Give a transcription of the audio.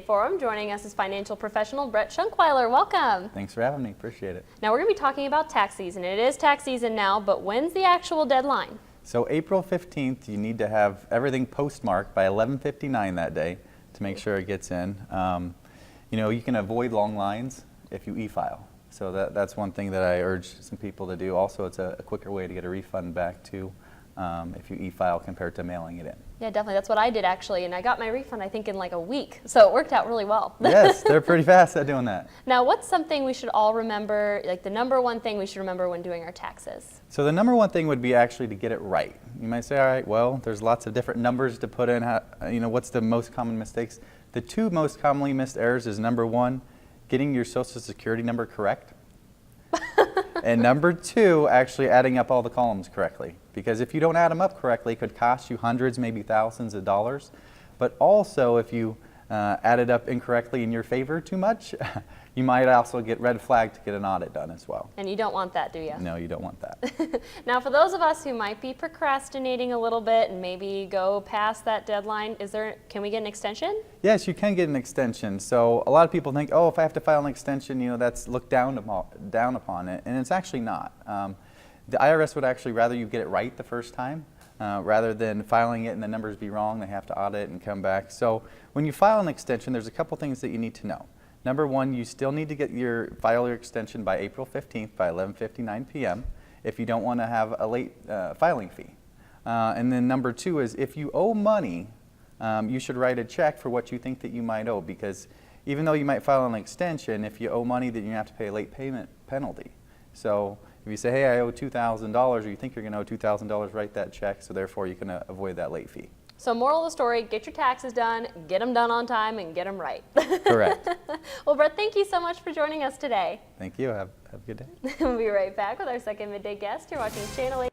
Forum. Joining us is financial professional Brett Schunkweiler. Welcome. Thanks for having me. Appreciate it. Now we're going to be talking about tax season. It is tax season now, but when's the actual deadline? So April 15th, you need to have everything postmarked by 11:59 that day to make sure it gets in. You can avoid long lines if you e-file. So that's one thing that I urge some people to do. Also, it's a quicker way to get a refund back too if you e-file compared to mailing it in. Yeah, definitely. That's what I did actually, and I got my refund I think in like a week, so it worked out really well. Yes, they're pretty fast at doing that. Now, what's something we should all remember, like the number one thing we should remember when doing our taxes? So the number one thing would be actually to get it right. You might say, all right, well, there's lots of different numbers to put in. What's the most common mistakes? The two most commonly missed errors is number one, getting your Social Security number correct. And number two, actually adding up all the columns correctly. Because if you don't add them up correctly, it could cost you hundreds, maybe thousands of dollars. But also, if you add it up incorrectly in your favor too much, you might also get red flagged to get an audit done as well. And you don't want that, do you? No, you don't want that. Now, for those of us who might be procrastinating a little bit and maybe go past that deadline, can we get an extension? Yes, you can get an extension. So a lot of people think, oh, if I have to file an extension, that's looked down upon it, and it's actually not. The IRS would actually rather you get it right the first time. Rather than filing it and the numbers be wrong, they have to audit and come back. So when you file an extension, there's a couple things that you need to know. Number one, you still need to file your extension by April 15th by 11:59 p.m. if you don't want to have a late filing fee. And then number two is if you owe money, you should write a check for what you think that you might owe, because even though you might file an extension, if you owe money, then you have to pay a late payment penalty. So if you say, hey, I owe $2,000, or you think you're going to owe $2,000, write that check, so therefore you can avoid that late fee. So moral of the story, get your taxes done, get them done on time, and get them right. Correct. Well, Brett, thank you so much for joining us today. Thank you. Have a good day. We'll be right back with our second midday guest. You're watching Channel 8.